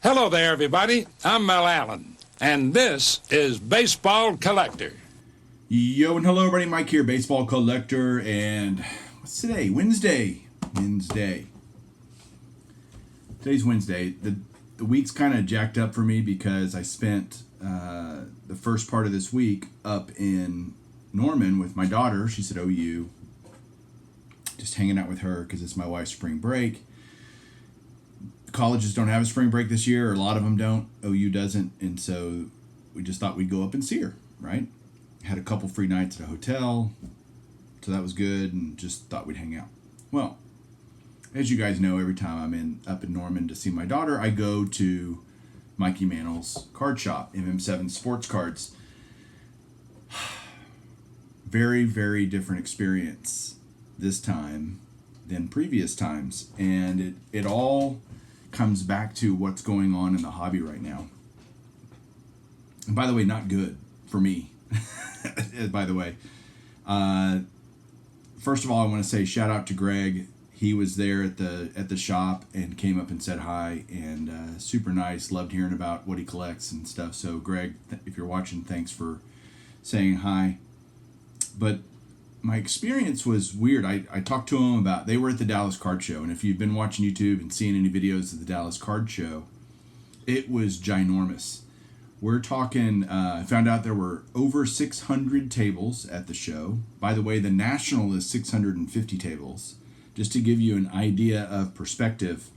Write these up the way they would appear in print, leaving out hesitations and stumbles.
Hello there, everybody. I'm Mel Allen, and this is Baseball Collector. Yo, and hello, everybody. Mike here, Baseball Collector, and what's today? Wednesday. Today's Wednesday. The week's kind of jacked up for me because I spent the first part of this week up in Norman with my daughter. She's at OU, just hanging out with her because it's my wife's spring break. Colleges don't have a spring break this year, or a lot of them don't. OU doesn't, and so we just thought we'd go up and see her, right? Had a couple free nights at a hotel, so that was good, and just thought we'd hang out. Well, as you guys know, every time I'm up in Norman to see my daughter, I go to Mikey Mantle's card shop, MM7 Sports Cards. Very, very different experience this time than previous times, and it all comes back to what's going on in the hobby right now. And by the way, not good for me. By the way, first of all, I want to say shout out to Greg. He was there at the shop and came up and said hi, and super nice. Loved hearing about what he collects and stuff. So Greg, if you're watching, thanks for saying hi. But my experience was weird. I talked to them about, they were at the Dallas Card Show, and if you've been watching YouTube and seeing any videos of the Dallas Card Show, it was ginormous. We're talking, I found out there were over 600 tables at the show. By the way, the National is 650 tables, just to give you an idea of perspective.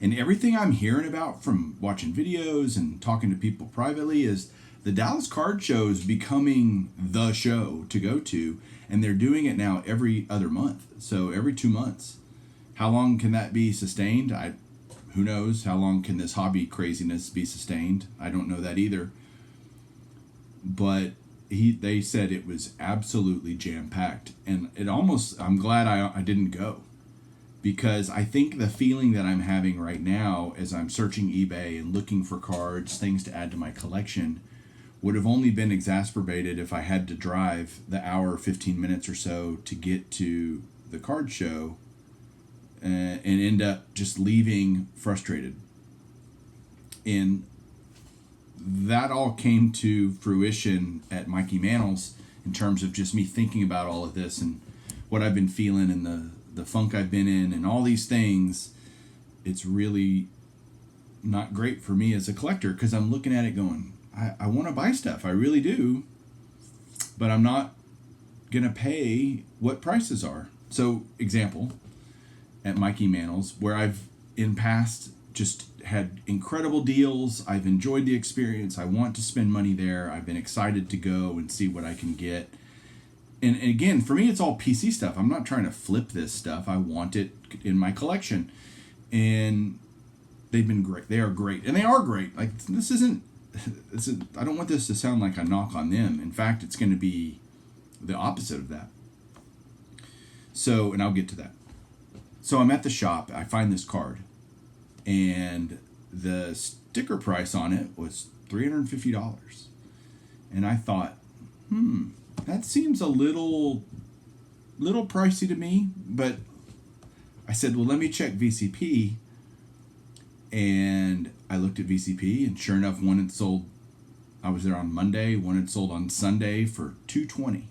And everything I'm hearing about from watching videos and talking to people privately is the Dallas Card Show is becoming the show to go to, and they're doing it now every other month, so every 2 months. How long can that be sustained? Who knows? How long can this hobby craziness be sustained? I don't know that either. But they said it was absolutely jam-packed, and I'm glad I didn't go, because I think the feeling that I'm having right now as I'm searching eBay and looking for cards, things to add to my collection, would have only been exacerbated if I had to drive the hour, 15 minutes or so to get to the card show and end up just leaving frustrated. And that all came to fruition at Mikey Mantle's in terms of just me thinking about all of this and what I've been feeling and the funk I've been in and all these things. It's really not great for me as a collector, because I'm looking at it going, I want to buy stuff. I really do. But I'm not going to pay what prices are. So, example, at Mikey Mantle's, where I've in past just had incredible deals. I've enjoyed the experience. I want to spend money there. I've been excited to go and see what I can get. And again, for me, it's all PC stuff. I'm not trying to flip this stuff. I want it in my collection. And they've been great. They are great. And they are great. Like, I don't want this to sound like a knock on them. In fact, it's going to be the opposite of that. So, and I'll get to that. So I'm at the shop. I find this card, and the sticker price on it was $350. And I thought, that seems a little pricey to me. But I said, well, let me check VCP. And I looked at VCP, and sure enough, one had sold. I was there on Monday. One had sold on Sunday for $220,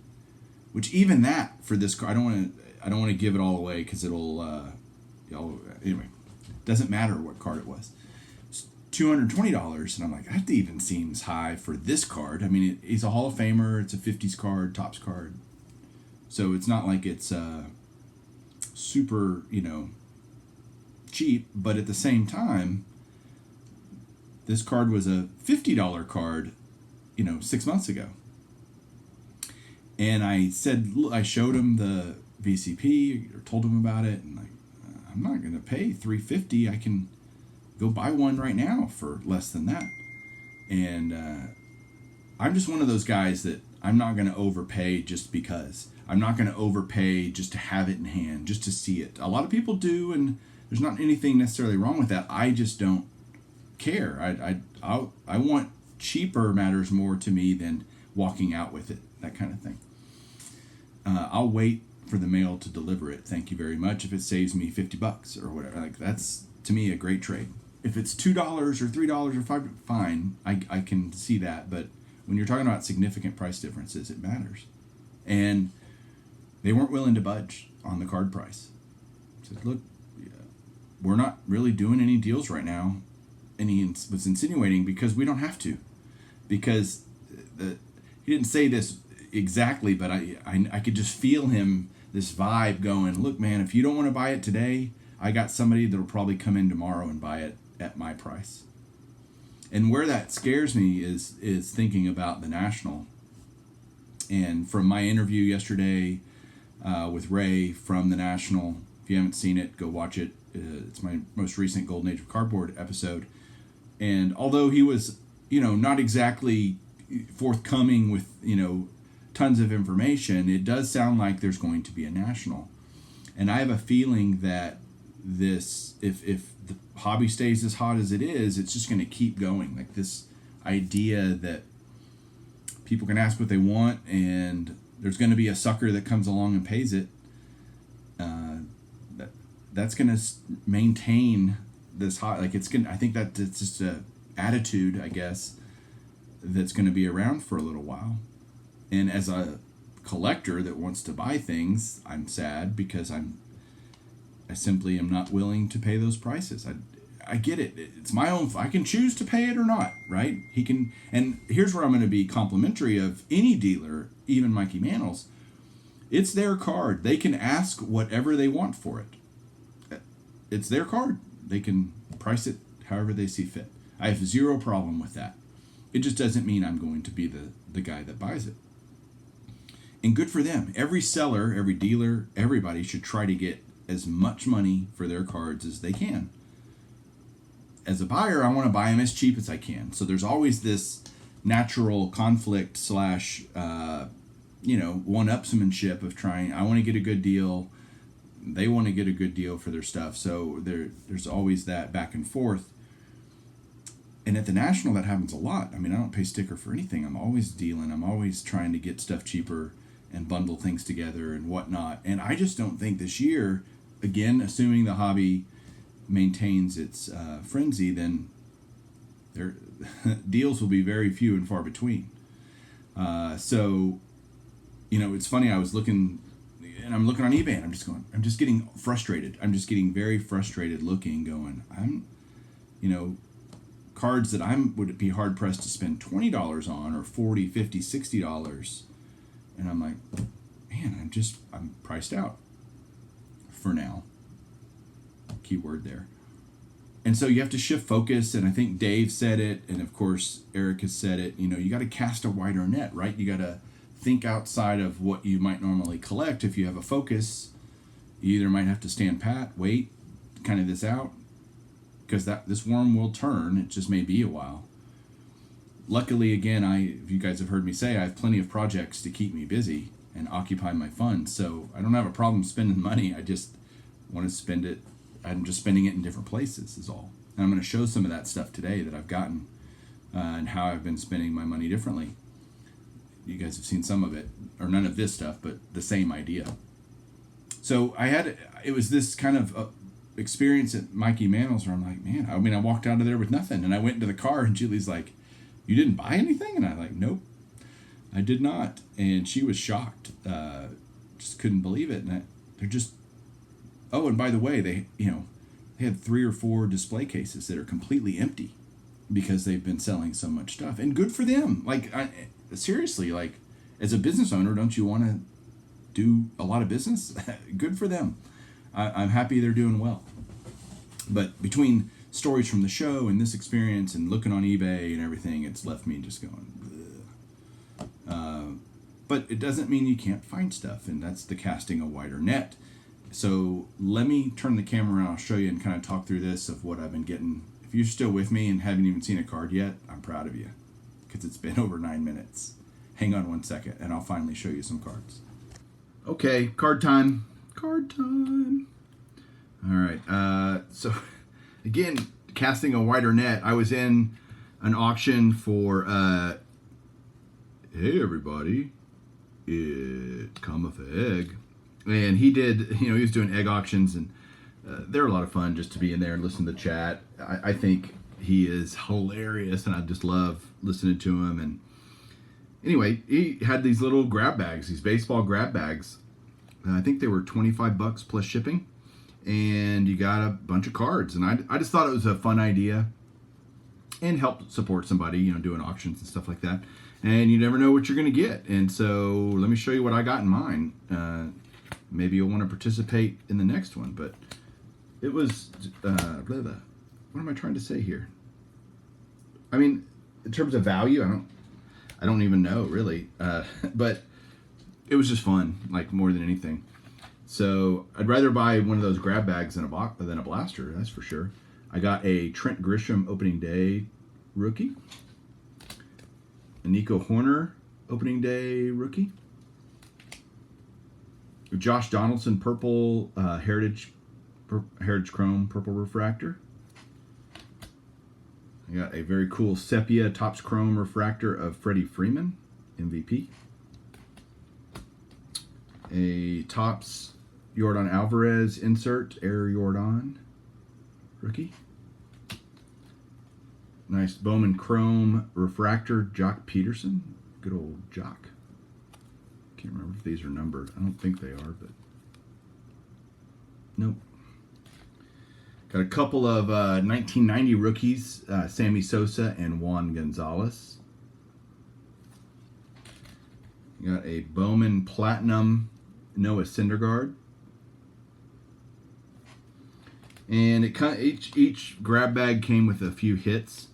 which even that for this car, I don't want to give it all away because it'll. Anyway, doesn't matter what card it was. It's $220, and I'm like, that even seems high for this card. I mean, he's a Hall of Famer. It's a '50s card, Topps card, so it's not like it's super, cheap, but at the same time, this card was a $50 card, 6 months ago. And I showed him the VCP, or told him about it, and I'm not going to pay $350. I can go buy one right now for less than that. And I'm just one of those guys that I'm not going to overpay just because. I'm not going to overpay just to have it in hand, just to see it. A lot of people do, and there's not anything necessarily wrong with that. I just don't care. I want cheaper matters more to me than walking out with it, that kind of thing. I'll wait for the mail to deliver it. Thank you very much. If it saves me $50 or whatever, like, that's to me a great trade. if it's $2 or $3 or $5, fine, I can see that. But when you're talking about significant price differences, it matters. And they weren't willing to budge on the card price. Said, look, we're not really doing any deals right now. And he was insinuating because we don't have to. Because he didn't say this exactly, but I could just feel him, this vibe going, look, man, if you don't want to buy it today, I got somebody that'll probably come in tomorrow and buy it at my price. And where that scares me is thinking about the National. And from my interview yesterday with Ray from the National, if you haven't seen it, go watch it. It's my most recent Golden Age of Cardboard episode. And although he was, not exactly forthcoming with, tons of information, it does sound like there's going to be a National. And I have a feeling that this, if the hobby stays as hot as it is, it's just going to keep going. Like this idea that people can ask what they want and there's going to be a sucker that comes along and pays it. That's going to maintain this hot. Like it's going. I think that it's just a attitude, I guess, that's going to be around for a little while. And as a collector that wants to buy things, I'm sad because I simply am not willing to pay those prices. I get it. It's my own. I can choose to pay it or not, right? He can. And here's where I'm going to be complimentary of any dealer, even Mikey Mantle's. It's their card. They can ask whatever they want for it. It's their card. They can price it however they see fit. I have zero problem with that. It just doesn't mean I'm going to be the guy that buys it. And good for them. Every seller, every dealer, everybody should try to get as much money for their cards as they can. As a buyer, I want to buy them as cheap as I can. So there's always this natural conflict / one-upsmanship of trying. I want to get a good deal. They want to get a good deal for their stuff. So there's always that back and forth. And at the National, that happens a lot. I mean, I don't pay sticker for anything. I'm always dealing. I'm always trying to get stuff cheaper and bundle things together and whatnot. And I just don't think this year, again, assuming the hobby maintains its frenzy, then their deals will be very few and far between. So, it's funny. I was looking, and I'm looking on eBay, and I'm just getting frustrated. I'm just getting very frustrated looking, going, cards that would be hard pressed to spend $20 on, or $40, $50, $60. And I'm like, man, I'm priced out for now. Keyword there. And so you have to shift focus. And I think Dave said it. And of course, Eric has said it. You got to cast a wider net, right? You got to think outside of what you might normally collect. If you have a focus, you either might have to stand pat, wait, kind of this out, because this worm will turn. It just may be a while. Luckily, again, if you guys have heard me say, I have plenty of projects to keep me busy and occupy my funds. So I don't have a problem spending money. I just want to spend it. I'm just spending it in different places is all. And I'm going to show some of that stuff today that I've gotten and how I've been spending my money differently. You guys have seen some of it, or none of this stuff, but the same idea. So it was this kind of experience at Mikey Mantle's where I'm like, man, I walked out of there with nothing. And I went into the car and Julie's like, you didn't buy anything? And I'm like, nope, I did not. And she was shocked. Just couldn't believe it. And they're just, and by the way, they had 3 or 4 display cases that are completely empty because they've been selling so much stuff. And good for them. Seriously, as a business owner, don't you want to do a lot of business? Good for them. I'm happy they're doing well. But between stories from the show and this experience and looking on eBay and everything, it's left me just going, but it doesn't mean you can't find stuff, and that's the casting a wider net. So let me turn the camera around. I'll show you and kind of talk through this of what I've been getting. If you're still with me and haven't even seen a card yet, I'm proud of you because it's been over 9 minutes. Hang on one second, and I'll finally show you some cards. Okay, card time. Card time. All right. So, again, casting a wider net. I was in an auction for, hey, everybody, it come of egg. And he did, he was doing egg auctions, and they're a lot of fun just to be in there and listen to the chat. I think he is hilarious, and I just love listening to him. And anyway, he had these little grab bags, these baseball grab bags. I think they were $25 plus shipping, and you got a bunch of cards. And I just thought it was a fun idea and help support somebody, doing auctions and stuff like that. And you never know what you're going to get. And so let me show you what I got in mine. Maybe you'll want to participate in the next one, but it was, what am I trying to say here? I mean, in terms of value, I don't even know really, but it was just fun, like more than anything. So I'd rather buy one of those grab bags than a blaster, that's for sure. I got a Trent Grisham opening day rookie, a Nico Horner opening day rookie, Josh Donaldson purple Heritage Chrome purple refractor. I got a very cool sepia Topps Chrome refractor of Freddie Freeman, MVP. A Topps Yordan Alvarez insert, Air Yordan rookie. Nice Bowman Chrome refractor, Jock Peterson. Good old Jock. Can't remember if these are numbered. I don't think they are, but nope. Got a couple of 1990 rookies, Sammy Sosa and Juan Gonzalez. Got a Bowman Platinum Noah Syndergaard. And each grab bag came with a few hits.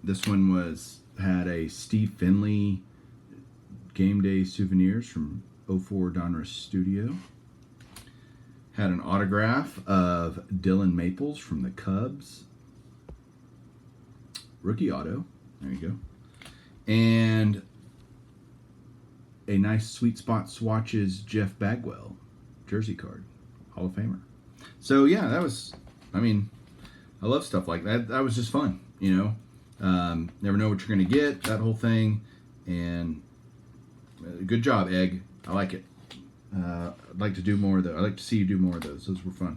This one had a Steve Finley Game Day Souvenirs from 04 Donruss Studio. Had an autograph of Dylan Maples from the Cubs. Rookie auto. There you go. And a nice Sweet Spot Swatches Jeff Bagwell jersey card. Hall of Famer. So yeah, I love stuff like that. That was just fun, Never know what you're going to get, that whole thing. And good job, Egg. I like it. I'd like to do more of those. I'd like to see you do more of those. Those were fun.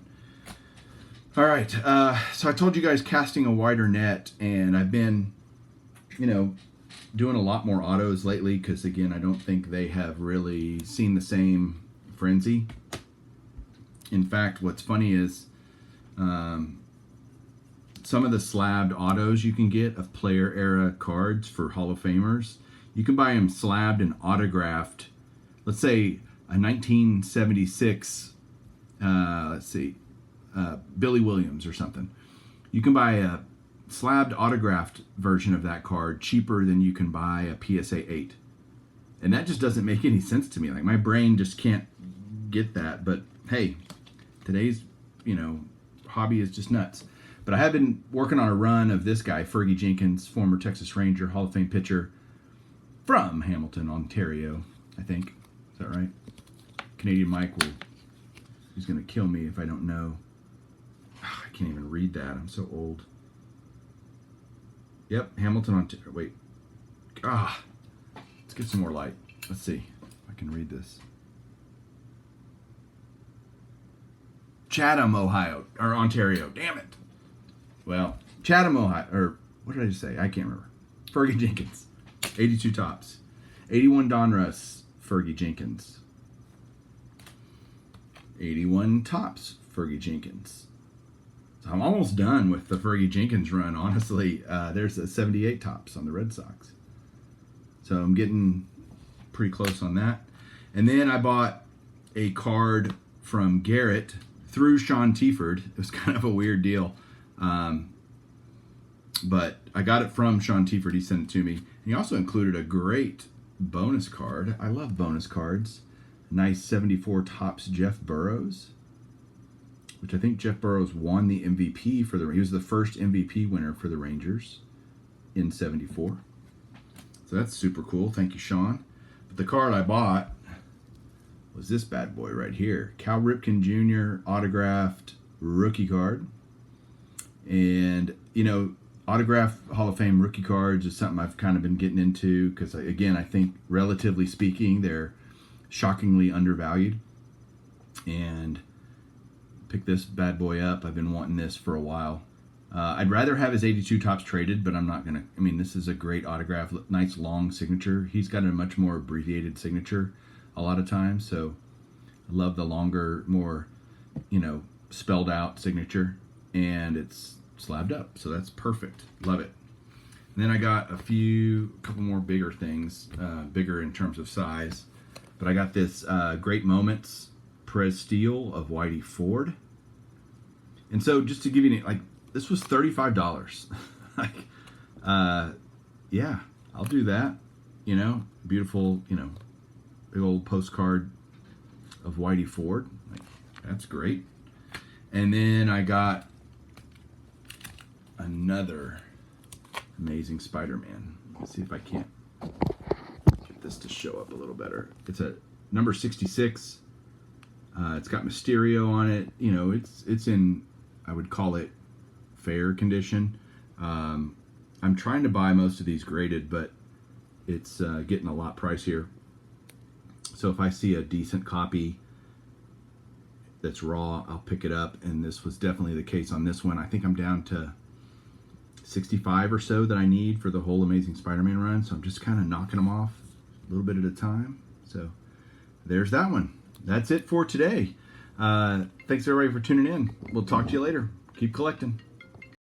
All right. So I told you guys casting a wider net, and I've been, doing a lot more autos lately because, again, I don't think they have really seen the same frenzy. In fact, what's funny is some of the slabbed autos you can get of player era cards for Hall of Famers, you can buy them slabbed and autographed. Let's say a 1976, Billy Williams or something. You can buy a slabbed autographed version of that card cheaper than you can buy a PSA 8. And that just doesn't make any sense to me. Like, my brain just can't get that. But hey, today's, hobby is just nuts. But I have been working on a run of this guy, Fergie Jenkins, former Texas Ranger, Hall of Fame pitcher from Hamilton, Ontario, I think. Is that right? Canadian Mike he's going to kill me if I don't know. I can't even read that. I'm so old. Yep, Hamilton, Ontario. Wait. Let's get some more light. Let's see if I can read this. Chatham, Ohio, or Ontario. Damn it. Well, Chatham, Ohio, or what did I just say? I can't remember. Fergie Jenkins, 82 Topps. 81 Donruss, Fergie Jenkins. 81 Topps, Fergie Jenkins. So I'm almost done with the Fergie Jenkins run, honestly. There's a 78 Topps on the Red Sox. So I'm getting pretty close on that. And then I bought a card from Garrett through Sean Tiford. It was kind of a weird deal. But I got it from Sean Tiford. He sent it to me. And he also included a great bonus card. I love bonus cards. Nice 74 Topps Jeff Burrows, which I think Jeff Burrows won the MVP he was the first MVP winner for the Rangers in 74. So that's super cool. Thank you, Sean. But the card I bought was this bad boy right here. Cal Ripken Jr. autographed rookie card. And, autographed Hall of Fame rookie cards is something I've kind of been getting into because, again, I think relatively speaking, they're shockingly undervalued. And pick this bad boy up. I've been wanting this for a while. I'd rather have his 82 Topps traded, but I'm not going to. I mean, this is a great autograph, nice long signature. He's got a much more abbreviated signature a lot of times, so I love the longer, more, spelled out signature, and it's slabbed up, so that's perfect. Love it. And then I got a couple more bigger things, bigger in terms of size, but I got this Great Moments Prez Steel of Whitey Ford. And so just to give you, this was $35. Yeah, I'll do that. Beautiful, big old postcard of Whitey Ford. That's great. And then I got another Amazing Spider-Man. Let's see if I can't get this to show up a little better. It's a number 66. It's got Mysterio on it. It's in, I would call it, fair condition. I'm trying to buy most of these graded, but it's getting a lot pricier. So if I see a decent copy that's raw, I'll pick it up, and this was definitely the case on this one. I think I'm down to 65 or so that I need for the whole Amazing Spider-Man run, so I'm just kind of knocking them off a little bit at a time. So there's that one. That's it for today. Thanks everybody for tuning in. We'll talk to you later. Keep collecting.